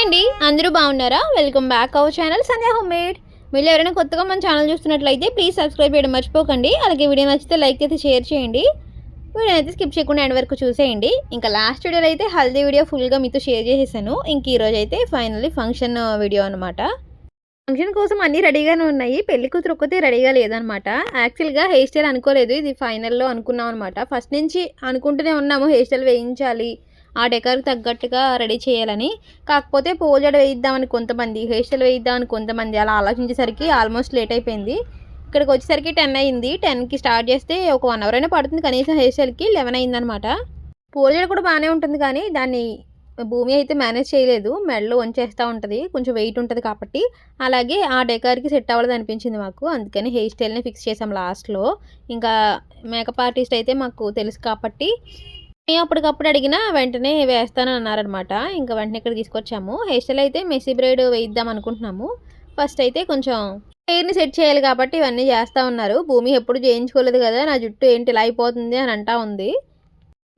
Hi అండి, అందరూ బాగున్నారా? Welcome back our channel Sandhya home made. మీరు ఎవరైనా కొత్తగా మన ఛానల్ చూస్తున్నట్లయితే ప్లీజ్ సబ్స్క్రైబ్ చేయడం మర్చిపోకండి. అలాగే వీడియో నచ్చితే లైక్ అయితే షేర్ చేయండి. వీడియో అయితే స్కిప్ చేయకుండా ఎండ్ వరకు చూసేయండి. ఇంకా లాస్ట్ వీడియోలో అయితే హల్దీ వీడియో ఫుల్గా మీతో షేర్ చేసేసాను. ఇంక ఈరోజు అయితే ఫైనల్లీ ఫంక్షన్ వీడియో అనమాట. ఫంక్షన్ కోసం అన్నీ రెడీగానే ఉన్నాయి. పెళ్లి కూతురు ఒక్కతే రెడీగా లేదనమాట. యాక్చువల్గా హెయిర్ స్టైల్ అనుకోలేదు, ఇది ఫైనల్లో అనుకున్నాం అనమాట. ఫస్ట్ నుంచి అనుకుంటూనే ఉన్నాము హెయిర్ స్టైల్ వేయించాలి, ఆ డెకర్కి తగ్గట్టుగా రెడీ చేయాలని. కాకపోతే పూజడ వేయిద్దామని కొంతమంది, హెయిర్ స్టైల్ వేయిద్దామని కొంతమంది, అలా ఆలోచించేసరికి ఆల్మోస్ట్ లేట్ అయిపోయింది. ఇక్కడికి వచ్చేసరికి 10 అయింది. 10కి స్టార్ట్ చేస్తే ఒక 1 అవర్ అయినా పడుతుంది కనీసం. హెయిర్ స్టైల్కి 11 అయిందనమాట. పూజడ కూడా బాగానే ఉంటుంది కానీ దాన్ని భూమి అయితే మేనేజ్ చేయలేదు. మెడలో వంచేస్తూ ఉంటుంది, కొంచెం వెయిట్ ఉంటుంది కాబట్టి. అలాగే ఆ డెకార్కి సెట్ అవ్వలేదు అనిపించింది మాకు. అందుకని హెయిర్ స్టైల్ని ఫిక్స్ చేసాం లాస్ట్లో. ఇంకా మేకప్ ఆర్టిస్ట్ అయితే మాకు తెలుసు కాబట్టి అప్పటికప్పుడు అడిగినా వెంటనే వేస్తానని అన్నారనమాట. ఇంకా వెంటనే ఇక్కడ తీసుకొచ్చాము. హెయిర్ స్టైల్ అయితే మెస్సీ బ్రైడ్ వేయిద్దాం అనుకుంటున్నాము. ఫస్ట్ అయితే కొంచెం హెయిర్ని సెట్ చేయాలి కాబట్టి ఇవన్నీ చేస్తూ ఉన్నారు. భూమి ఎప్పుడు చేయించుకోలేదు కదా, నా జుట్టు ఏంటి ఇలా అయిపోతుంది అని అంటా ఉంది.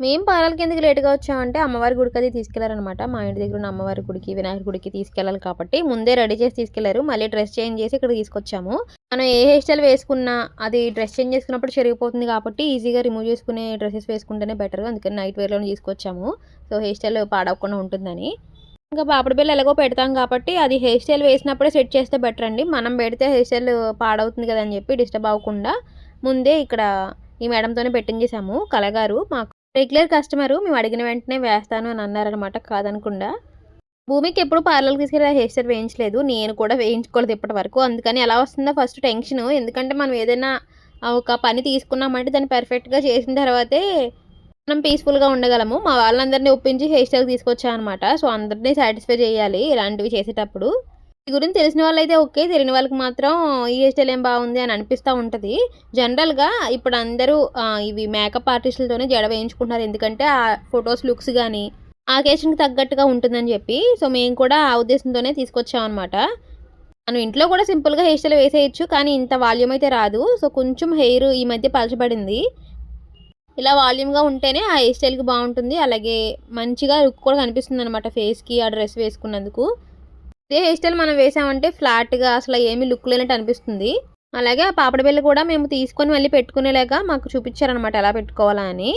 మేము పార్లర్ కిందకి లేట్గా వచ్చామంటే అమ్మవారి గుడికి అది తీసుకెళ్లారనమాట. మా ఇంటి దగ్గర ఉన్న అమ్మవారి గుడికి, వినాయకుడి గుడికి తీసుకెళ్ళాలి కాబట్టి ముందే రెడీ చేసి తీసుకెళ్లారు. మళ్ళీ డ్రెస్ చేంజ్ చేసి ఇక్కడ తీసుకొచ్చాము. మనం ఏ హెయిర్ స్టైల్ వేసుకున్నా అది డ్రెస్ చేంజ్ చేసుకున్నప్పుడు చెరిగిపోతుంది కాబట్టి ఈజీగా రిమూవ్ చేసుకునే డ్రెస్సెస్ వేసుకుంటేనే బెటర్. అందుకని నైట్ వేర్లోనే తీసుకొచ్చాము. సో హెయిర్ స్టైల్ పాడవకుండా ఉంటుందని. ఇంకా పాపడి బిళ్ళ ఎలాగో పెడతాం కాబట్టి అది హెయిర్ స్టైల్ వేసినప్పుడే సెట్ చేస్తే బెటర్ అండి. మనం పెడితే హెయిర్ స్టైల్ పాడవుతుంది కదా అని చెప్పి డిస్టర్బ్ అవ్వకుండా ముందే ఇక్కడ ఈ మేడంతోనే పెట్టించేసాము. కలగారు మాకు రెగ్యులర్ కస్టమరు, మేము అడిగిన వెంటనే వేస్తాను అని అన్నారనమాట కాదనకుండా. భూమికి ఎప్పుడు పార్లర్కి తీసుకెళ్ళి హెయిర్ స్టైల్ వేయించలేదు, నేను కూడా వేయించుకోలేదు ఇప్పటి వరకు. అందుకని ఎలా వస్తుందో ఫస్ట్ టెన్షన్. ఎందుకంటే మనం ఏదైనా ఒక పని తీసుకున్నామంటే దాన్ని పర్ఫెక్ట్గా చేసిన తర్వాతే మనం పీస్ఫుల్గా ఉండగలము. మా వాళ్ళందరినీ ఒప్పించి హెయిర్ స్టైల్ తీసుకొచ్చాను అనమాట. సో అందరినీ సాటిస్ఫై చేయాలి ఇలాంటివి చేసేటప్పుడు. ఈ గురించి తెలిసిన వాళ్ళైతే ఓకే, తెలియని వాళ్ళకి మాత్రం ఈ హెయిర్ స్టైల్ ఏం బాగుంది అని అనిపిస్తూ ఉంటుంది. జనరల్గా ఇప్పుడు అందరూ ఇవి మేకప్ ఆర్టిస్టులతోనే జడ వేయించుకుంటున్నారు. ఎందుకంటే ఆ ఫొటోస్ లుక్స్ కానీ ఆ అకేషన్కి తగ్గట్టుగా ఉంటుందని చెప్పి. సో మేము కూడా ఆ ఉద్దేశంతోనే తీసుకొచ్చాం అనమాట. మనం ఇంట్లో కూడా సింపుల్గా హెయిర్ స్టైల్ వేసేయచ్చు, కానీ ఇంత వాల్యూమ్ అయితే రాదు. సో కొంచెం హెయిర్ ఈ మధ్య పలచబడింది. ఇలా వాల్యూమ్గా ఉంటేనే ఆ హెయిర్ స్టైల్కి బాగుంటుంది. అలాగే మంచిగా లుక్ కూడా కనిపిస్తుంది అనమాట ఫేస్కి ఆ డ్రెస్ వేసుకున్నందుకు. ఇదే హెయిర్ స్టైల్ మనం వేసామంటే ఫ్లాట్గా అసలు ఏమీ లుక్ లేనట్టు అనిపిస్తుంది. అలాగే ఆ పాపడ బిళ్ళ కూడా మేము తీసుకొని మళ్ళీ పెట్టుకునేలాగా మాకు చూపించారనమాట ఎలా పెట్టుకోవాలా అని.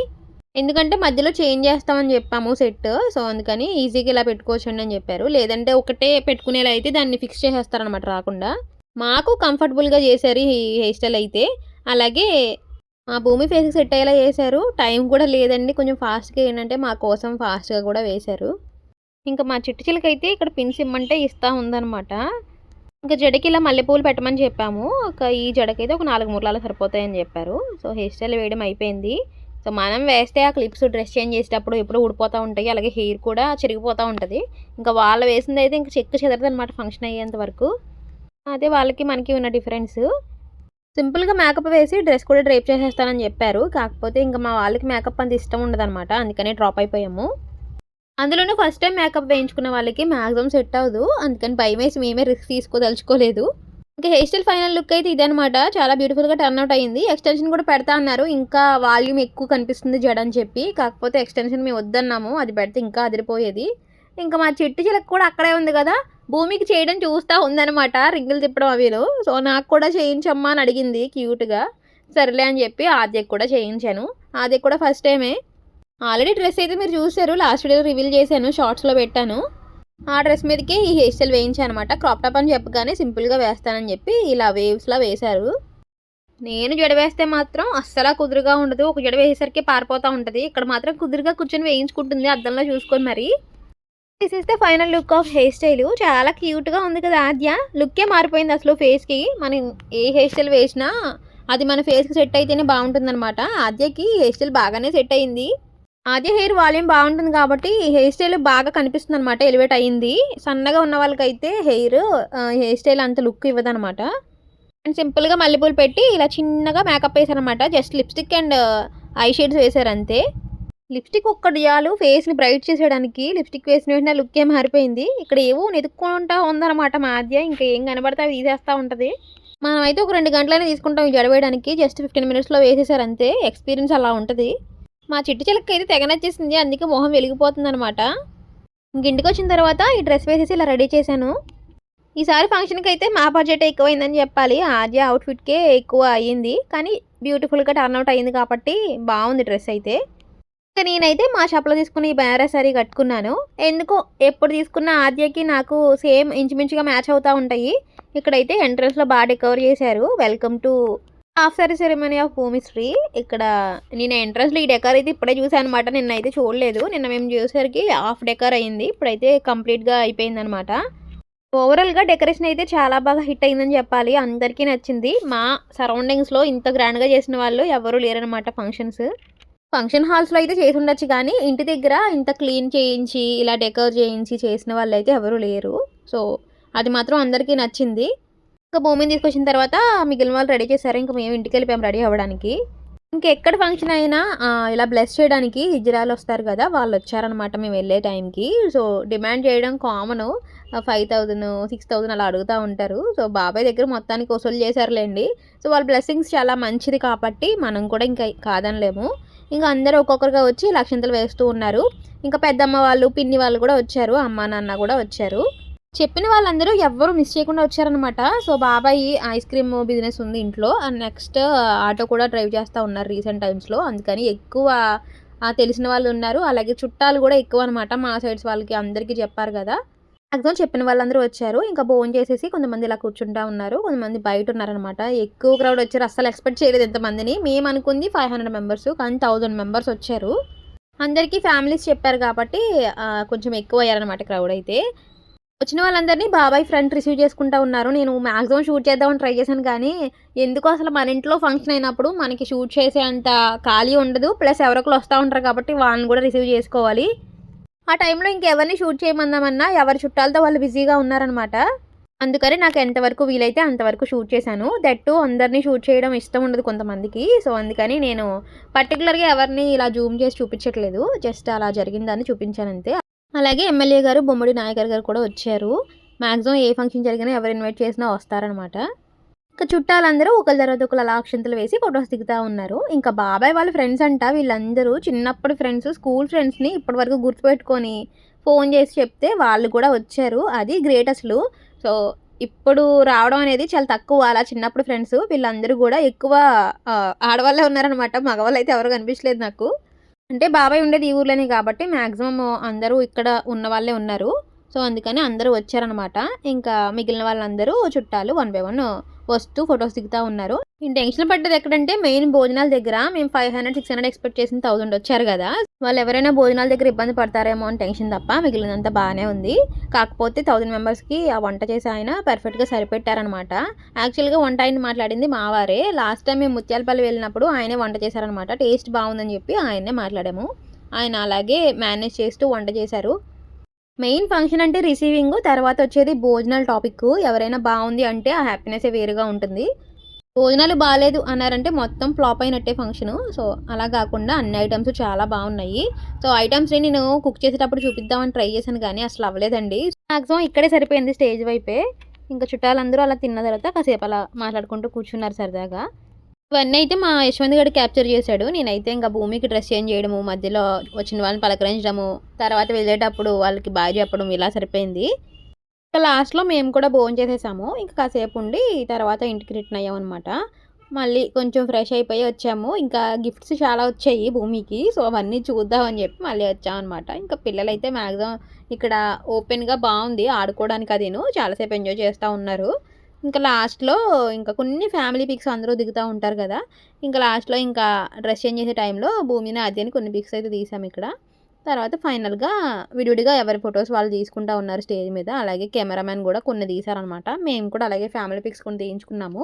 ఎందుకంటే మధ్యలో చేంజ్ చేస్తామని చెప్పాము సెట్. సో అందుకని ఈజీగా ఇలా పెట్టుకోవచ్చండి అని చెప్పారు. లేదంటే ఒకటే పెట్టుకునేలా అయితే దాన్ని ఫిక్స్ చేసేస్తారనమాట రాకుండా. మాకు కంఫర్టబుల్గా చేశారు ఈ హెయిర్ స్టైల్ అయితే. అలాగే మా భూమి ఫేస్కి సెట్ అయ్యేలా చేశారు. టైం కూడా లేదండి, కొంచెం ఫాస్ట్గా ఏంటంటే మా కోసం ఫాస్ట్గా కూడా వేశారు. ఇంకా మా చిట్టు చిలకైతే ఇక్కడ పిన్స్ ఇమ్మంటే ఇస్తూ ఉందనమాట. ఇంకా జడకి ఇలా మల్లెపూలు పెట్టమని చెప్పాము. ఈ జడకైతే ఒక 4 మూరలు సరిపోతాయని చెప్పారు. సో హెయిర్ స్టైల్ వేయడం అయిపోయింది. సో మనం వేస్తే ఆ క్లిప్స్ డ్రెస్ చేంజ్ చేసేటప్పుడు ఎప్పుడు ఊడిపోతూ ఉంటాయి. అలాగే హెయిర్ కూడా చిరిగిపోతూ ఉంటుంది. ఇంకా వాళ్ళు వేసింది అయితే ఇంకా చెక్కు చెదరదు అనమాట ఫంక్షన్ అయ్యేంత వరకు. అదే వాళ్ళకి మనకి ఉన్న డిఫరెన్స్. సింపుల్గా మేకప్ వేసి డ్రెస్ కూడా డ్రేప్ చేసేస్తానని చెప్పారు. కాకపోతే ఇంకా మా వాళ్ళకి మేకప్ అంత ఇష్టం ఉండదన్నమాట. అందుకని డ్రాప్ అయిపోయాము. అందులోనూ ఫస్ట్ టైం మేకప్ వేయించుకున్న వాళ్ళకి మ్యాక్సిమం సెట్ అవ్వదు. అందుకని భయం వేసి మేమే రిస్క్ తీసుకోదలుచుకోలేదు. ఇంకా హెయిర్ స్టైల్ ఫైనల్ లుక్ అయితే ఇదనమాట. చాలా బ్యూటిఫుల్గా టర్న్ అవుట్ అయింది. ఎక్స్టెన్షన్ కూడా పెడతా అన్నారు, ఇంకా వాల్యూమ్ ఎక్కువ కనిపిస్తుంది జడ అని చెప్పి. కాకపోతే ఎక్స్టెన్షన్ మేము వద్దన్నాము, అది పెడితే ఇంకా అదిరిపోయేది. ఇంకా మా చిట్టు చిలక కూడా అక్కడే ఉంది కదా, భూమికి చేయడం చూస్తూ ఉందనమాట, రింగులు తిప్పడం అవిలో. సో నాకు కూడా చేయించమ్మా అని అడిగింది క్యూట్గా. సరేలే అని చెప్పి ఆద్యకు కూడా చేయించాను. ఆద్యకు కూడా ఫస్ట్ టైమే. ఆల్రెడీ డ్రెస్ అయితే మీరు చూసారు, లాస్ట్ వీడియో రివీల్ చేశాను, షార్ట్స్లో పెట్టాను. ఆ డ్రెస్ మీదకే ఈ హెయిర్ స్టైల్ వేయించాను అనమాట. క్రాప్ టాప్ అని చెప్పగానే సింపుల్గా వేస్తానని చెప్పి ఇలా వేవ్స్లా వేశారు. నేను జడ వేస్తే మాత్రం అస్సలు కుదురుగా ఉండదు. ఒక జడ వేసేసరికి పారిపోతూ ఉంటుంది. ఇక్కడ మాత్రం కుదురుగా కూర్చొని వేయించుకుంటుంది అద్దంలో చూసుకొని. మరి this is the final look of hair style. చాలా క్యూట్గా ఉంది కదా ఆద్య. లుక్కే మారిపోయింది అసలు ఫేస్కి. మనం ఏ హెయిర్ స్టైల్ వేసినా అది మన ఫేస్కి సెట్ అయితేనే బాగుంటుంది అనమాట. ఆద్యకి హెయిర్ స్టైల్ బాగానే సెట్ అయింది. ఆద్య హెయిర్ వాల్యూమ్ బాగుంటుంది కాబట్టి హెయిర్ స్టైల్ బాగా కనిపిస్తుంది అనమాట, ఎలివేట్ అయ్యింది. సన్నగా ఉన్న వాళ్ళకైతే హెయిర్ స్టైల్ అంత లుక్ ఇవ్వదనమాట. అండ్ సింపుల్గా మల్లెపూలు పెట్టి ఇలా చిన్నగా మేకప్ వేసారనమాట. Just lipstick and eye shades వేసారు అంతే. లిప్స్టిక్ ఒక్కటి చాలు ఫేస్ని బ్రైట్ చేసేయడానికి. లిప్స్టిక్ వేసిన వెంటనే లుక్ ఏం మారిపోయింది. ఇక్కడ ఏవో నెతుక్కుంటా ఉందన్నమాట మా ఆద్య. ఇంకా ఏం కనబడితే అవి తీసేస్తూ ఉంటుంది. మనమైతే ఒక 2 గంటలనే తీసుకుంటాం ఈ జడ వేయడానికి. జస్ట్ 15 మినిట్స్లో వేసేసారు అంతే. ఎక్స్పీరియన్స్ అలా ఉంటుంది. మా చిట్టు చిలక అయితే తెగ నచ్చేసింది, అందుకే మొహం వెలిగిపోతుంది అనమాట. ఇంక ఇంటికొచ్చిన తర్వాత ఈ డ్రెస్ వేసేసి ఇలా రెడీ చేశాను. ఈసారి ఫంక్షన్‌కి అయితే మా బడ్జెటే ఎక్కువైందని చెప్పాలి. ఆద్య అవుట్‌ఫిట్‌కే ఎక్కువ అయ్యింది. కానీ బ్యూటిఫుల్‌గా టర్న్ అవుట్ అయింది కాబట్టి బావుంది డ్రెస్ అయితే. ఇక నేనైతే మా షాప్‌లో తీసుకున్న ఈ బనారస్ సారీ కట్టుకున్నాను. ఎందుకో ఎప్పుడు తీసుకున్న ఆద్యకి నాకు సేమ్ ఇంచుమించుగా మ్యాచ్ అవుతా ఉంటాయి. ఇక్కడైతే ఎంట్రన్స్‌లో బాగా డెకర్ చేశారు. Welcome to half sari ceremony of Bhoomisri. ఇక్కడ నేను ఎంట్రన్స్‌లో ఈ డెకర్ అయితే ఇప్పుడే చూసాననమాట. నిన్నైతే చూడలేదు. నిన్న మేము చూసేసరికి హాఫ్ డెకర్ అయింది. ఇప్పుడైతే కంప్లీట్‌గా అయిపోయిందనమాట. ఓవరాల్‌గా డెకరేషన్ అయితే చాలా బాగా హిట్ అయిందని చెప్పాలి. అందరికీ నచ్చింది. మా సరౌండింగ్స్‌లో ఇంత గ్రాండ్‌గా చేసిన వాళ్ళు ఎవరు లేరనమాట ఫంక్షన్స్. ఫంక్షన్ హాల్స్‌లో అయితే చేసుండొచ్చు గానీ, ఇంటి దగ్గర ఇంత క్లీన్ చేయించి, ఇలా డెకర్ చేయించి చేసిన వాళ్ళైతే ఎవరు లేరు. సో, అది మాత్రం అందరికీ నచ్చింది. ఇంకా భూమిని తీసుకొచ్చిన తర్వాత మిగిలిన వాళ్ళు రెడీ చేశారు. ఇంక మేము ఇంటికెళ్ళిపోయాం రెడీ అవ్వడానికి. ఇంకెక్కడ ఫంక్షన్ అయినా ఇలా బ్లెస్ చేయడానికి హిజ్రాలొస్తారు గదా! వాళ్ళొచ్చారనమాట మేము వెళ్ళే టైంకి. సో, డిమాండ్ చేయడం కామను. 5000, 6000 అలా అడుగుతా ఉంటారు. సో, బాబాయ్ దగ్గర మొత్తానికి వసూలు చేశారులెండి. సో, వాళ్ళ బ్లెస్సింగ్స్ చాలా మంచిది కాబట్టి మనం కూడా ఇంకా కాదనలేము. ఇంక అందరూ ఒక్కొక్కరుగా వచ్చి లక్షింతలు వేస్తూ ఉన్నారు. ఇంకా పెద్దమ్మ వాళ్ళు, పిన్ని వాళ్ళు కూడా వచ్చారు. అమ్మ, నాన్న కూడా వచ్చారు. చెప్పిన వాళ్ళందరూ ఎవ్వరు మిస్ చేయకుండా వచ్చారనమాట. సో, బాబాయి ఐస్ క్రీమ్ బిజినెస్ ఉంది ఇంట్లో. అండ్ నెక్స్ట్ ఆటో కూడా డ్రైవ్ చేస్తా ఉన్నారు రీసెంట్ టైమ్స్‌లో. అందుకని ఎక్కువ తెలిసిన వాళ్ళు ఉన్నారు. అలాగే చుట్టాలు కూడా ఎక్కువనమాట. మా సైడ్స్ వాళ్ళకి అందరికీ చెప్పారు గదా! మాక్సిమం చెప్పిన వాళ్ళందరూ వచ్చారు. ఇంకా భోంచేసేసి కొంతమంది ఇలా కూర్చుంటా ఉన్నారు. కొంతమంది బయటున్నారనమాట. ఎక్కువ క్రౌడ్ వచ్చారు. అస్సలు ఎక్స్‌పెక్ట్ చేయలేదు ఇంతమందిని. మేమనుకుంది 500 మెంబర్స్ కానీ 1000 మెంబర్స్ వచ్చారు. అందరికీ ఫ్యామిలీస్ చెప్పారు కాబట్టి కొంచెం ఎక్కువయ్యారనమాట క్రౌడ్ అయితే. వచ్చిన వాళ్ళందరినీ బాబాయ్ ఫ్రంట్ రిసీవ్ చేసుకుంటా ఉన్నారు. నేను మాక్సిమం షూట్ చేద్దామని ట్రై చేశాను కానీ, ఎందుకో అసలు మన ఇంట్లో ఫంక్షన్ అయినప్పుడు మనకి షూట్ చేసే అంత ఖాళీ ఉండదు. ప్లస్ ఎవరో ఒకళ్ళు వస్తా ఉంటారు కాబట్టి వాళ్ళని కూడా రిసీవ్ చేసుకోవాలి. ఆ టైంలో ఇంకెవరిని షూట్ చేయమందామన్నా ఎవరి చుట్టాలతో వాళ్ళు బిజీగా ఉన్నారనమాట. అందుకని నాకు ఎంతవరకు వీలైతే అంతవరకు షూట్ చేశాను. దట్ టూ అందరిని షూట్ చేయడం ఇష్టం ఉండదు కొంతమందికి. సో, అందుకని నేను పర్టిక్యులర్‌గా ఎవరిని ఇలా జూమ్ చేసి చూపించట్లేదు. జస్ట్ అలా జరిగిందని చూపించానంతే. అలాగే ఎమ్మెల్యే గారు, బొమ్మడి నాయకర్ గారు కూడా వచ్చారు. మాక్సిమం ఏ ఫంక్షన్ జరిగినా ఎవరు ఇన్వైట్ చేసినా వస్తారనమాట. ఇంకా చుట్టాలందరూ ఒకళ్ళ తర్వాత ఒకళ్ళు అలా అక్షింతలు వేసి ఫోటోస్ దిగుతా ఉన్నారు. ఇంకా బాబాయ్ వాళ్ళ ఫ్రెండ్స్ అంట వీళ్ళందరూ చిన్నప్పటి ఫ్రెండ్స్, స్కూల్ ఫ్రెండ్స్‌ని ఇప్పటివరకు గుర్తుపెట్టుకొని ఫోన్ చేసి చెప్తే వాళ్ళు కూడా వచ్చారు. అది గ్రేట్ అసలు. సో, ఇప్పుడు రావడం అనేది చాలా తక్కువ. అలా చిన్నప్పుడు ఫ్రెండ్స్ వీళ్ళందరూ కూడా ఎక్కువ ఆడవాళ్ళే ఉన్నారనమాట. మగవాళ్ళైతే ఎవరు కనిపించలేదు నాకు. అంటే బాబాయ్ ఉండేది ఈ ఊర్లోనే కాబట్టి మాక్సిమం అందరూ ఇక్కడ ఉన్న వాళ్ళే ఉన్నారు. సో, అందుకని అందరూ వచ్చారనమాట. ఇంకా మిగిలిన వాళ్ళందరూ చుట్టాలు వన్ బై వన్ వస్తూ ఫోటోస్ దిగుతా ఉన్నారు. నేను టెన్షన్ పడ్డది ఎక్కడంటే మెయిన్ భోజనాల దగ్గర. మేము 500, 600 ఎక్స్‌పెక్ట్ చేసిన 1000 వచ్చారు గదా! వాళ్ళు ఎవరైనా భోజనాల దగ్గర ఇబ్బంది పడతారేమో అని టెన్షన్ తప్ప మిగిలినంతా బానే ఉంది. కాకపోతే 1000 మెంబర్స్‌కి ఆ వంట చేసే ఆయన పర్ఫెక్ట్‌గా సరిపెట్టారనమాట. యాక్చువల్‌గా వంట ఆయన మాట్లాడింది మా వారే. లాస్ట్ టైం మేము ముత్యాలపల్లి వెళ్ళినప్పుడు ఆయనే వంట చేశారనమాట. టేస్ట్ బాగుందని చెప్పి ఆయన్నే మాట్లాడాము. ఆయన అలాగే మేనేజ్ చేస్తూ వంట చేశారు. మెయిన్ ఫంక్షన్ అంటే రిసీవింగ్. తర్వాత వచ్చేది భోజనాల టాపిక్కు. ఎవరైనా బావుంది అంటే ఆ హ్యాపీనెస్సే వేరుగా ఉంటుంది. భోజనాలు బాలేదు అన్నారంటే మొత్తం ఫ్లాప్ అయినట్టే ఫంక్షను. సో, అలా కాకుండా అన్ని ఐటెమ్స్ చాలా బావున్నాయి. సో, ఐటెమ్స్‌ని నేను కుక్ చేసేటప్పుడు చూపిద్దామని ట్రై చేశాను కానీ అసలు అవ్వలేదండి. మాక్సిమం ఇక్కడే సరిపోయింది స్టేజ్ వైపే. ఇంకా చుట్టాలందరూ అలా తిన్న తర్వాత కాసేపు అలా మాట్లాడుకుంటూ కూర్చున్నారు సరదాగా. ఇవన్నీ అయితే మా యశ్వంత్ గాడు క్యాప్చర్ చేశాడు. నేనైతే ఇంకా భూమికి డ్రెస్ చేంజ్ చేయడము, మధ్యలో వచ్చిన వాళ్ళని పలకరించడము, తర్వాత వెళ్ళేటప్పుడు వాళ్ళకి బాయ్ చెప్పడం ఇలా సరిపోయింది. ఇంకా లాస్ట్‌లో మేము కూడా భోంచేసేసాము. ఇంక కాసేపు ఉండి తర్వాత ఇంటికి రిటర్న్ అయ్యామనమాట. మళ్ళీ కొంచెం ఫ్రెష్ అయిపోయి వచ్చాము. ఇంకా గిఫ్ట్స్ చాలా వచ్చాయి భూమికి. సో, అవన్నీ చూద్దామని చెప్పి మళ్ళీ వచ్చామనమాట. ఇంకా పిల్లలైతే మాక్సిమం ఇక్కడ ఓపెన్‌గా బావుంది ఆడుకోవడానికి అదీను. చాలా సేపు ఎంజాయ్ చేస్తా ఉన్నారు. ఇంకా లాస్ట్‌లో ఇంకా కొన్ని ఫ్యామిలీ పిక్స్ అందరూ దిగుతా ఉంటారు కదా! ఇంకా లాస్ట్‌లో ఇంకా డ్రెస్ చేంజ్ చేసే టైంలో భూమిని, ఆద్యని కొన్ని పిక్స్ అయితే తీసామిక్కడ. తర్వాత ఫైనల్‌గా విడివిడిగా ఎవరి ఫోటోస్ వాళ్ళు తీసుకుంటా ఉన్నారు స్టేజ్ మీద. అలాగే కెమెరామెన్ గూడా కొన్ని తీశారనమాట. మేము కూడా అలాగే ఫ్యామిలీ పిక్స్ కొన్ని తీయించుకున్నాము.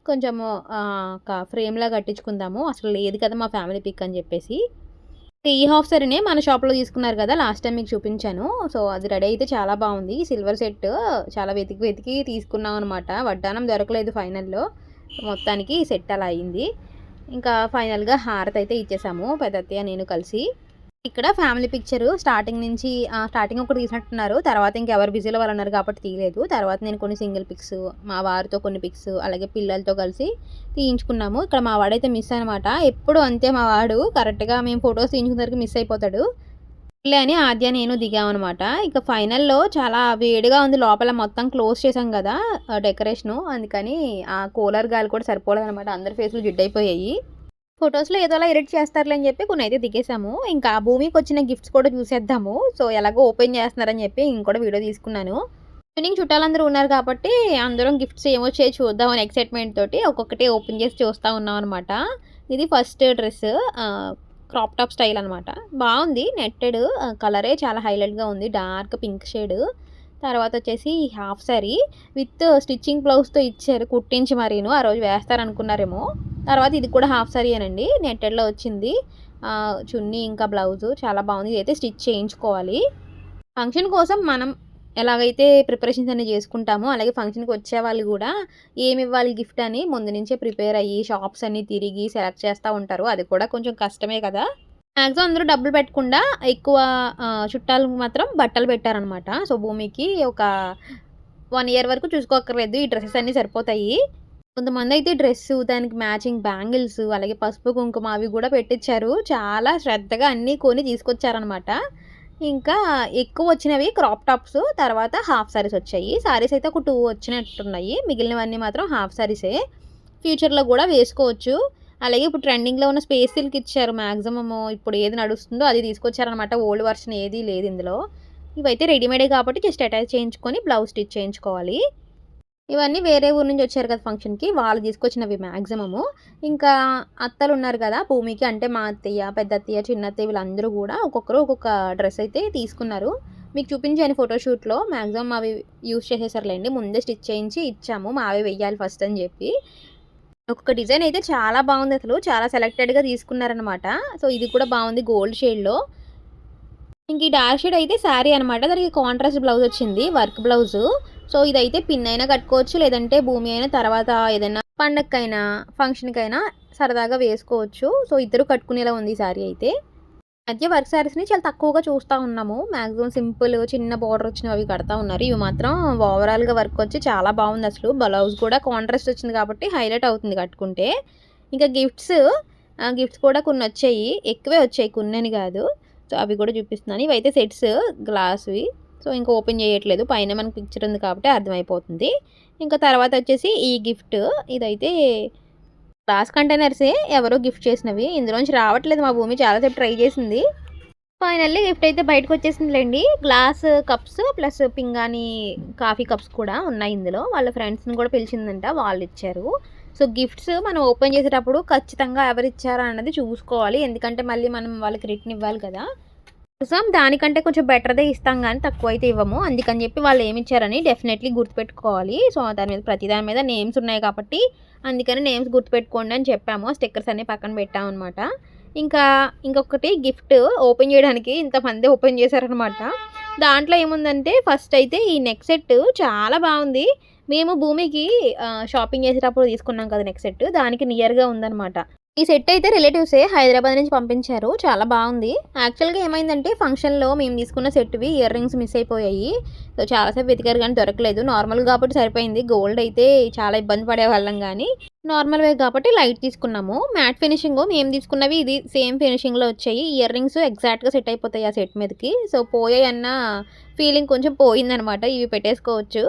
కొంచెము ఒక ఫ్రేమ్‌లా కట్టించుకుందాము. అసలు లేదు కదా మా ఫ్యామిలీ పిక్ అని చెప్పేసి. ఈ హాఫ్ సారీనే మన షాప్‌లో తీసుకున్నారు కదా! లాస్ట్ టైమ్ మీకు చూపించాను. సో, అది రెడీ అయితే చాలా బావుంది. సిల్వర్ సెట్ చాలా వెతికి వెతికి తీసుకున్నామనమాట. వడ్డానం దొరకలేదు ఫైనల్‌లో. మొత్తానికి సెట్ అలా అయింది. ఇంకా ఫైనల్‌గా హారతయితే ఇచ్చేసాము పెద్దత్తయ్య, నేను కలిసి. ఇక్కడ ఫ్యామిలీ పిక్చరు స్టార్టింగ్ నుంచి స్టార్టింగ్ ఒకటి తీసినట్టున్నారు. తర్వాత ఇంకెవరు బిజీలో వాళ్ళు ఉన్నారు కాబట్టి తీయలేదు. తర్వాత నేను కొన్ని సింగిల్ పిక్స్, మా వారితో కొన్ని పిక్స్, అలాగే పిల్లలతో కలిసి తీయించుకున్నాము. ఇక్కడ మా వాడైతే మిస్ అనమాట. ఎప్పుడు అంతే మా వాడు. కరెక్ట్‌గా మేము ఫోటోస్ తీయించుకునేసరికి మిస్ అయిపోతాడు. సర్లే అని ఆద్య, నేను దిగామనమాట. ఇక ఫైనల్‌లో చాలా వేడిగా ఉంది లోపల, మొత్తం క్లోజ్ చేసాం గదా డెకరేషను. అందుకని ఆ కూలర్ గాలి కూడా సరిపోలేదనమాట. అందరి ఫేసులు జిడ్డయిపోయాయి. ఫోటోస్‌లో ఏదోలా ఎడిట్ చేస్తారులే అని చెప్పి కొన్నయితే దిగేసాము. ఇంకా భూమికొచ్చిన గిఫ్ట్స్ కూడా చూసేద్దాము. సో, ఎలాగో ఓపెన్ చేస్తున్నారని చెప్పి ఇంక వీడియో తీసుకున్నాను. ఈవినింగ్ చుట్టాలందరూ ఉన్నారు కాబట్టి అందరం గిఫ్ట్స్ ఏమొచ్చాయో చూద్దామని ఎక్సైట్‌మెంట్ తోటి ఒక్కొక్కటి ఓపెన్ చేసి చూస్తా ఉన్నామనమాట. ఇది first dress, crop top style అనమాట. బావుంది. నెట్టెడ్ కలరే చాలా హైలైట్‌గా ఉంది. Dark pink shade. తర్వాత వచ్చేసి హాఫ్ సారీ విత్ స్టిచ్చింగ్ బ్లౌజ్‌తో ఇచ్చారు కుట్టించి మరీను. ఆ రోజు వేస్తారనుకున్నారేమో. తర్వాత ఇది కూడా హాఫ్ సారీయేనండి. నెట్టెడ్‌లో వచ్చింది. చున్నీ ఇంకా బ్లౌజు చాలా బాగుంది. ఇదైతే స్టిచ్ చేయించుకోవాలి. ఫంక్షన్ కోసం మనం ఎలాగైతే ప్రిపరేషన్స్ అన్నీ చేసుకుంటామో, అలాగే ఫంక్షన్‌కి వచ్చేవాళ్ళు గూడా ఏమివ్వాలి గిఫ్ట్ అని ముందు నుంచే ప్రిపేర్ అయ్యి షాప్స్ అన్నీ తిరిగి సెలెక్ట్ చేస్తా ఉంటారు. అది కూడా కొంచెం కష్టమే కదా! మాక్సిమం అందరూ డబ్బులు పెట్టకుండా ఎక్కువ చుట్టాలకు మాత్రం బట్టలు పెట్టారనమాట. సో, భూమికి ఒక 1 ఇయర్ వరకు చూసుకోక్కర్లేదు. ఈ డ్రెసెస్ అన్నీ సరిపోతాయి. కొంతమందయితే డ్రెస్సు, దానికి మ్యాచింగ్ బ్యాంగిల్స్, అలాగే పసుపు, కుంకుమ అవి గూడా పెట్టిచ్చారు. చాలా శ్రద్ధగా అన్నీ కొని తీసుకొచ్చారనమాట. ఇంకా ఎక్కువొచ్చినవి క్రాప్ టాప్స్, తర్వాత హాఫ్ సారీస్ వచ్చాయి. సారీస్ అయితే ఒక 2 వచ్చినట్టున్నాయి. మిగిలినవన్నీ మాత్రం హాఫ్ సారీసే. ఫ్యూచర్‌లో గూడా వేసుకోవచ్చు. అలాగే ఇప్పుడు ట్రెండింగ్‌లో ఉన్న స్పేస్ సిల్క్ ఇచ్చారు. మాక్సిమము ఇప్పుడు ఏది నడుస్తుందో అది తీసుకొచ్చారనమాట. ఓల్డ్ వర్షన్ ఏది లేదు ఇందులో. ఇవైతే రెడీమేడే కాబట్టి జస్ట్ అటాచ్ చేయించుకొని బ్లౌజ్ స్టిచ్ చేయించుకోవాలి. ఇవన్నీ వేరే ఊరు నుంచి వచ్చారు కదా ఫంక్షన్‌కి. వాళ్ళు తీసుకొచ్చినవి మాక్సిమము. ఇంకా అత్తలున్నారు గదా భూమికి, అంటే మా అత్తయ్య, పెద్దత్తయ్య, చిన్నత్తయ్య వీళ్ళందరూ గూడా ఒక్కొక్కరు ఒక్కొక్క డ్రెస్ అయితే తీసుకున్నారు. మీకు చూపించాను ఫోటోషూట్‌లో. మాక్సిమం అవి యూజ్ చేసేసారులెండి. ముందే స్టిచ్ చేయించి ఇచ్చాము. మావే వెయ్యాలి ఫస్ట్ అని జెప్పి. ఒక్కొక్క డిజైన్ అయితే చాలా బాగుందసలు. చాలా సెలెక్టెడ్‌గా తీసుకున్నారనమాట. సో, ఇది కూడా బాగుంది గోల్డ్ షేడ్‌లో. ఇంక ఈ డార్క్ షేడ్ అయితే శారీ అనమాట. దానికి కాంట్రాస్ట్ బ్లౌజ్ వచ్చింది. Work blouse. సో, ఇదైతే పిన్ అయినా కట్టుకోవచ్చు. లేదంటే భూమి అయినా తర్వాత ఏదైనా పండగకైనా, ఫంక్షన్‌కైనా సరదాగా వేసుకోవచ్చు. సో, ఇద్దరు కట్టుకునేలా ఉంది ఈ శారీ అయితే. మధ్య వర్క్ శారీస్‌ని చాలా తక్కువగా చూస్తా ఉన్నాము. మాక్సిమం సింపుల్ చిన్న బార్డర్ వచ్చినవి అవి కడతా ఉన్నారు. ఇవి మాత్రం ఓవరాల్‌గా వర్క్ వచ్చి చాలా బాగుందసలు. బ్లౌజ్ కూడా కాంట్రాస్ట్ వచ్చింది కాబట్టి హైలైట్ అవుతుంది కట్టుకుంటే. ఇంకా గిఫ్ట్స్ కూడా కొన్నొచ్చాయి. ఎక్కువే వచ్చాయి, కొన్నని కాదు. సో, అవి కూడా చూపిస్తున్నాను. ఇవైతే సెట్స్ గ్లాస్‌వి. సో, ఇంకా ఓపెన్ చేయట్లేదు. పైన మనకు పిక్చర్ ఉంది కాబట్టి అర్థమైపోతుంది. ఇంకా తర్వాత వచ్చేసి ఈ గిఫ్ట్. ఇదైతే గ్లాస్ కంటైనర్సే ఎవరో గిఫ్ట్ చేసినవి. ఇందులోంచి రావట్లేదు మా భూమి, చాలా సేపు ట్రై చేసింది. ఫైనల్లీ గిఫ్ట్ అయితే బయటకొచ్చేసిందిలెండి. గ్లాస్ కప్స్ ప్లస్ పింగాణి కాఫీ కప్స్ కూడా ఉన్నాయి ఇందులో. వాళ్ళ ఫ్రెండ్స్‌ని కూడా పిలిచిందంట. వాళ్ళిచ్చారు. సో, గిఫ్ట్స్ మనం ఓపెన్ చేసేటప్పుడు ఖచ్చితంగా ఎవరిచ్చారా అన్నది చూసుకోవాలి. ఎందుకంటే మళ్ళీ మనం వాళ్ళకి రిటర్న్ ఇవ్వాలి కదా! మాక్సిమం దానికంటే కొంచెం బెటర్‌దే ఇస్తాం గానీ తక్కువైతే ఇవ్వము. అందుకని చెప్పి వాళ్ళు ఏమిచ్చారని డెఫినెట్‌లీ గుర్తుపెట్టుకోవాలి. సో, దాని మీద ప్రతి దాని మీద నేమ్స్ ఉన్నాయి కాబట్టి అందుకని నేమ్స్ గుర్తుపెట్టుకోండి అని చెప్పాము. స్టిక్కర్స్ అన్నీ పక్కన పెట్టామనమాట. ఇంకా ఇంకొకటి గిఫ్ట్ ఓపెన్ చేయడానికి ఇంతమంది ఓపెన్ చేశారనమాట. దాంట్లో ఏముందంటే ఫస్ట్ అయితే ఈ నెక్ సెట్ చాలా బాగుంది. మేము భూమికి షాపింగ్ చేసేటప్పుడు తీసుకున్నాం కదా నెక్ సెట్, దానికి నియర్‌గా ఉందనమాట. ఈ సెట్ అయితే రిలేటివ్సే హైదరాబాద్ నుంచి పంపించారు. చాలా బాగుంది. యాక్చువల్‌గా ఏమైందంటే ఫంక్షన్‌లో మేము తీసుకున్న సెట్‌వి ఇయర్ రింగ్స్ మిస్ అయిపోయాయి. సో, చాలా సేపు వెతికారు కానీ దొరకలేదు. నార్మల్ కాబట్టి సరిపోయింది. గోల్డ్ అయితే చాలా ఇబ్బంది పడేవాళ్ళం గానీ, నార్మల్‌వే కాబట్టి లైట్ తీసుకున్నాము. మ్యాట్ ఫినిషింగు మేము తీసుకున్నవి ఇది సేమ్ ఫినిషింగ్‌లో వచ్చాయి. ఇయర్ రింగ్స్ ఎగ్జాక్ట్‌గా సెట్ అయిపోతాయి ఆ సెట్ మీదకి. సో, పోయాయన్న ఫీలింగ్ కొంచెం పోయిందనమాట. ఇవి పెట్టేసుకోవచ్చు.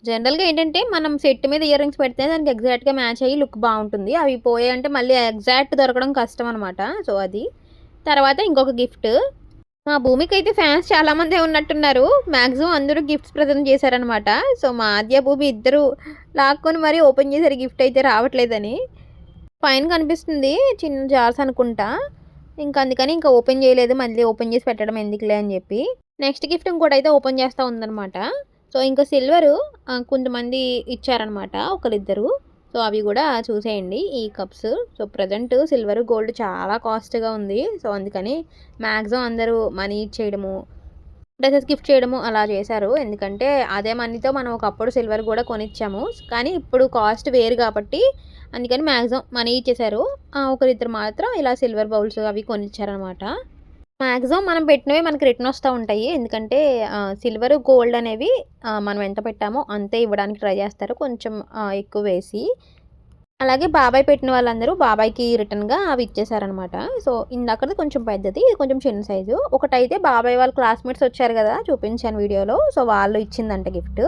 జనరల్‌గా ఏంటంటే మనం సెట్ మీద ఇయర్ రింగ్స్ పెడితే దానికి ఎగ్జాక్ట్‌గా మ్యాచ్ అయ్యి లుక్ బావుంటుంది. అవి పోయాయంటే మళ్ళీ ఎగ్జాక్ట్ దొరకడం కష్టం అనమాట. సో, అది. తర్వాత ఇంకొక గిఫ్ట్. మా భూమికైతే ఫ్యాన్స్ చాలామందే ఉన్నట్టున్నారు. మాక్సిమం అందరూ గిఫ్ట్స్ ప్రెజెంట్ చేశారనమాట. సో, మా ఆద్య, భూమి ఇద్దరు లాక్కొని మరీ ఓపెన్ చేశారు గిఫ్ట్ అయితే రావట్లేదని. పైన కనిపిస్తుంది చిన్న జార్స్ అనుకుంటా. అందుకని ఓపెన్ చేయలేదు. మళ్ళీ ఓపెన్ చేసి పెట్టడం ఎందుకులే అని చెప్పి. నెక్స్ట్ గిఫ్ట్ ఇంకోటైతే ఓపెన్ చేస్తా ఉందనమాట. సో, ఇంకా సిల్వరు కొంతమంది ఇచ్చారనమాట ఒకళ్ళిద్దరు. సో, అవి కూడా చూసేయండి ఈ cups. So, present silver, gold చాలా కాస్ట్‌గా ఉంది. సో, అందుకని మాక్సిమం అందరూ మనీ ఇచ్చేయడము, డ్రెసెస్ గిఫ్ట్ చేయడము అలా చేశారు. ఎందుకంటే అదే మనీతో మనం ఒకప్పుడు సిల్వర్ కూడా కొనిచ్చాము. కానీ ఇప్పుడు కాస్ట్ వేరు కాబట్టి అందుకని మాక్సిమం మనీ ఇచ్చేశారు. ఒకరిద్దరు మాత్రం ఇలా సిల్వర్ బౌల్స్ అవి కొనిచ్చారనమాట. మాక్సిమం మనం పెట్టినవే మనకి రిటర్న్ వస్తూ ఉంటాయి. ఎందుకంటే సిల్వర్, గోల్డ్ అనేవి మనం ఎంత పెట్టామో అంతే ఇవ్వడానికి ట్రై చేస్తారు కొంచెం ఎక్కువ వేసి. అలాగే బాబాయ్ పెట్టిన వాళ్ళందరూ బాబాయ్కి రిటర్న్గా అవి ఇచ్చేసారనమాట. సో ఇందాకది కొంచెం పెద్దది, ఇది కొంచెం చిన్న సైజు. ఒకటైతే బాబాయ్ వాళ్ళ క్లాస్మేట్స్ వచ్చారు కదా, చూపించాను వీడియోలో. సో వాళ్ళు ఇచ్చిందంట గిఫ్ట్.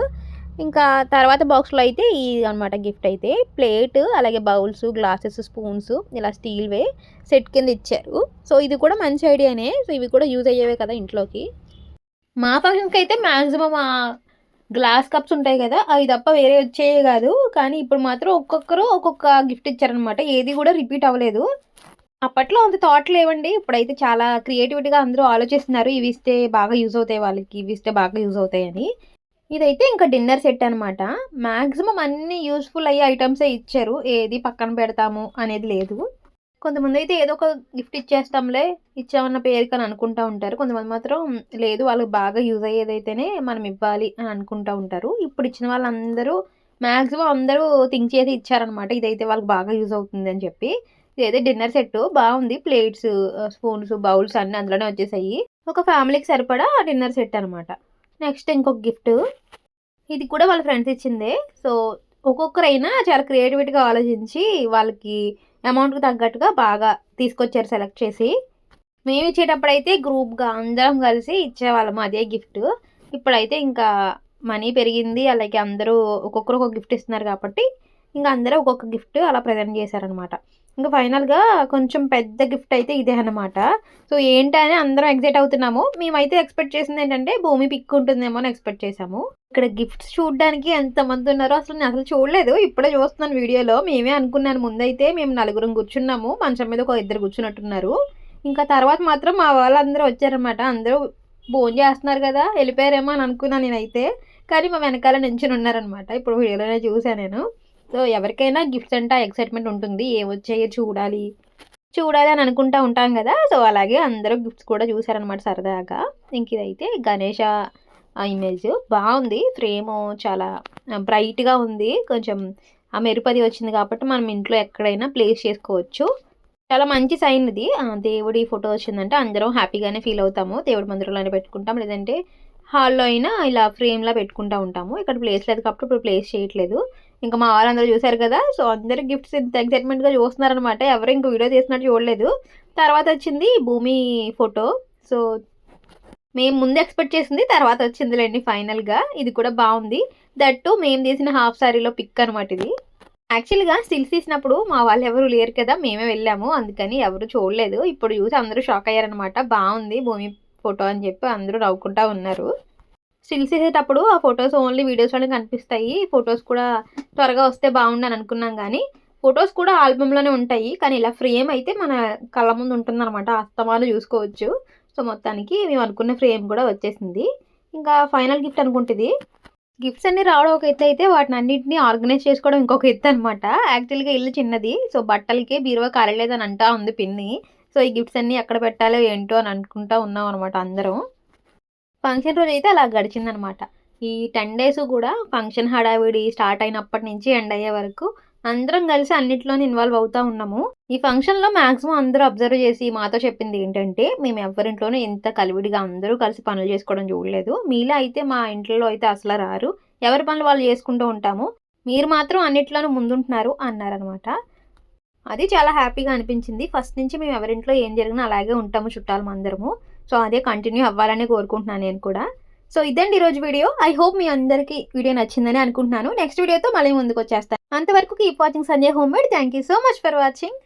ఇంకా తర్వాత బాక్స్లో అయితే ఈ అనమాట గిఫ్ట్ అయితే ప్లేట్, అలాగే బౌల్స్, గ్లాసెస్, స్పూన్స్ ఇలా స్టీల్వే సెట్ కింద ఇచ్చారు. సో ఇది కూడా మంచి ఐడియానే. సో ఇవి కూడా యూజ్ అయ్యేవే కదా ఇంట్లోకి. మా ఫంక్షన్కి అయితే మ్యాక్సిమం గ్లాస్ కప్స్ ఉంటాయి కదా, అవి తప్ప వేరే వచ్చేవి కాదు. కానీ ఇప్పుడు మాత్రం ఒక్కొక్కరు ఒక్కొక్క గిఫ్ట్ ఇచ్చారనమాట. ఏది కూడా రిపీట్ అవ్వలేదు. అప్పట్లో అంత థాట్ లేవండి. ఇప్పుడైతే చాలా క్రియేటివిటీగా అందరూ ఆలోచిస్తున్నారు. ఇవి ఇస్తే బాగా యూజ్ అవుతాయి వాళ్ళకి, ఇవి ఇస్తే బాగా యూజ్ అవుతాయని. ఇదైతే ఇంకా డిన్నర్ సెట్ అనమాట. మ్యాక్సిమం అన్ని యూస్ఫుల్ అయ్యే ఐటమ్సే ఇచ్చారు. ఏది పక్కన పెడతాము అనేది లేదు. కొంతమంది అయితే ఏదో ఒక గిఫ్ట్ ఇచ్చేస్తాంలే, ఇచ్చామన్న పేరుకని అనుకుంటూ ఉంటారు. కొంతమంది మాత్రం లేదు, వాళ్ళకి బాగా యూజ్ అయ్యేదైతేనే మనం ఇవ్వాలి అని అనుకుంటూ ఉంటారు. ఇప్పుడు ఇచ్చిన వాళ్ళందరూ మ్యాక్సిమం అందరూ థింక్ చేసి ఇచ్చారనమాట. ఇదైతే వాళ్ళకి బాగా యూజ్ అవుతుంది అని చెప్పి. ఇదైతే డిన్నర్ సెట్ బాగుంది. ప్లేట్స్, స్పూన్స్, బౌల్స్ అన్నీ అందులోనే వచ్చేసాయి. ఒక ఫ్యామిలీకి సరిపడా డిన్నర్ సెట్ అనమాట. నెక్స్ట్ ఇంకొక గిఫ్ట్, ఇది కూడా వాళ్ళ ఫ్రెండ్స్ ఇచ్చిందే. సో ఒక్కొక్కరైనా చాలా క్రియేటివిటీగా ఆలోచించి వాళ్ళకి అమౌంట్కి తగ్గట్టుగా బాగా తీసుకొచ్చారు సెలెక్ట్ చేసి. మేము ఇచ్చేటప్పుడు అయితే గ్రూప్గా అందరం కలిసి ఇచ్చేవాళ్ళము అదే గిఫ్ట్. ఇప్పుడైతే ఇంకా మనీ పెరిగింది, అలాగే అందరూ ఒక్కొక్కరు ఒక్కొక్క గిఫ్ట్ ఇస్తున్నారు కాబట్టి ఇంకా అందరూ ఒక్కొక్క గిఫ్ట్ అలా ప్రజెంట్ చేశారనమాట. ఇంకా ఫైనల్గా కొంచెం పెద్ద గిఫ్ట్ అయితే ఇదే అనమాట. సో ఏంటని అందరం ఎక్సైట్ అవుతున్నాము. మేమైతే ఎక్స్పెక్ట్ చేసింది ఏంటంటే భూమి పిక్ ఉంటుందేమో అని ఎక్స్పెక్ట్ చేసాము. ఇక్కడ గిఫ్ట్స్ చూడడానికి ఎంతమంది ఉన్నారో అసలు నేను అసలు చూడలేదు, ఇప్పుడే చూస్తున్నాను వీడియోలో. మేమే అనుకున్నాను ముందైతే మేము నలుగురం కూర్చున్నాము, మంచం మీద ఒక ఇద్దరు కూర్చున్నట్టున్నారు. ఇంకా తర్వాత మాత్రం మా వాళ్ళందరూ వచ్చారనమాట. అందరూ భోజనం చేస్తున్నారు కదా, వెళ్ళిపోయారేమో అని అనుకున్నాను నేనైతే. కానీ మా వెనకాల నించుని ఉన్నారనమాట. ఇప్పుడు వీడియోలోనే చూసాను నేను. సో ఎవరికైనా గిఫ్ట్స్ అంటే ఆ ఎక్సైట్మెంట్ ఉంటుంది, ఏమొచ్చాయో చూడాలి చూడాలి అని అనుకుంటూ ఉంటాం కదా. సో అలాగే అందరూ గిఫ్ట్స్ కూడా చూసారనమాట సరదాగా. ఇంక ఇదైతే గణేష ఇమేజ్ బాగుంది. ఫ్రేము చాలా బ్రైట్గా ఉంది. కొంచెం ఆ మెరుపది వచ్చింది కాబట్టి మనం ఇంట్లో ఎక్కడైనా ప్లేస్ చేసుకోవచ్చు. చాలా మంచి సైన్ ఇది. దేవుడి ఫోటో వచ్చిందంటే అందరం హ్యాపీగానే ఫీల్ అవుతాము. దేవుడి మందిరంలోనే పెట్టుకుంటాం, లేదంటే హాల్లో అయినా ఇలా ఫ్రేమ్లా పెట్టుకుంటూ ఉంటాము. ఇక్కడ ప్లేస్ లేదు కాబట్టి ఇప్పుడు ప్లేస్ చేయట్లేదు. ఇంకా మా వాళ్ళందరూ చూశారు కదా, సో అందరూ గిఫ్ట్స్ ఇంత ఎక్సైట్మెంట్గా చూస్తున్నారనమాట. ఎవరు ఇంకో వీడియో తీసినట్టు చూడలేదు. తర్వాత వచ్చింది భూమి ఫోటో. సో మేము ముందు ఎక్స్పెక్ట్ చేసింది తర్వాత వచ్చిందిలేండి ఫైనల్గా. ఇది కూడా బాగుంది. దట్టు మేము తీసిన హాఫ్ సారీలో పిక్ అనమాట ఇది. యాక్చువల్గా స్టిల్స్ తీసినప్పుడు మా వాళ్ళు ఎవరు లేరు కదా, మేమే వెళ్ళాము, అందుకని ఎవరు చూడలేదు. ఇప్పుడు చూసి అందరూ షాక్ అయ్యారనమాట. బాగుంది భూమి ఫోటో అని చెప్పి అందరూ నవ్వుకుంటూ ఉన్నారు. స్టిల్స్ వేసేటప్పుడు ఆ ఫొటోస్ ఓన్లీ వీడియోస్లోనే కనిపిస్తాయి. ఫొటోస్ కూడా త్వరగా వస్తే బాగుండని అనుకున్నాం, కానీ ఫొటోస్ కూడా ఆల్బంలోనే ఉంటాయి. కానీ ఇలా ఫ్రేమ్ అయితే మన కళ్ళ ముందు ఉంటుందన్నమాట, అస్తమానం చూసుకోవచ్చు. సో మొత్తానికి మేము అనుకున్న ఫ్రేమ్ కూడా వచ్చేసింది. ఇంకా ఫైనల్ గిఫ్ట్ అనుకుంటుంది. గిఫ్ట్స్ అన్నీ రావడం ఒక ఎత్తు అయితే వాటిని అన్నింటినీ ఆర్గనైజ్ చేసుకోవడం ఇంకొక ఎత్తు అనమాట. యాక్చువల్గా ఇల్లు చిన్నది, సో బట్టలకే బీరువా కాలేదని అంటా ఉంది పిన్ని. సో ఈ గిఫ్ట్స్ అన్నీ ఎక్కడ పెట్టాలో ఏంటో అని అనుకుంటా ఉన్నాం అనమాట అందరం. ఫంక్షన్ రోజు అయితే అలా గడిచిందనమాట. ఈ 10 days కూడా ఫంక్షన్ హడావిడి స్టార్ట్ అయినప్పటి నుంచి ఎండ్ అయ్యే వరకు అందరం కలిసి అన్నిట్లోనే ఇన్వాల్వ్ అవుతూ ఉన్నాము. ఈ ఫంక్షన్లో మ్యాక్సిమం అందరూ అబ్జర్వ్ చేసి మాతో చెప్పింది ఏంటంటే, మేము ఎవరింట్లోనూ ఎంత కలివిడిగా అందరూ కలిసి పనులు చేసుకోవడం చూడలేదు. మీలా అయితే మా ఇంట్లో అయితే అసలు రారు, ఎవరి పనులు వాళ్ళు చేసుకుంటూ ఉంటాము, మీరు మాత్రం అన్నిట్లోనూ ముందుంటున్నారు అన్నారనమాట. అది చాలా హ్యాపీగా అనిపించింది. ఫస్ట్ నుంచి మేము ఎవరింట్లో ఏం జరిగినా అలాగే ఉంటాము చుట్టాలు అందరము. సో అదే కంటిన్యూ అవ్వాలని కోరుకుంటున్నాను నేను కూడా. సో ఇదండి ఈరోజు వీడియో. ఐ హోప్ మీ అందరికీ వీడియో నచ్చిందని అనుకుంటున్నాను. నెక్స్ట్ వీడియోతో మళ్ళీ ముందుకు వచ్చేస్తాను. అంతవరకు keep watching Sanjay home made. Thank you so much for watching.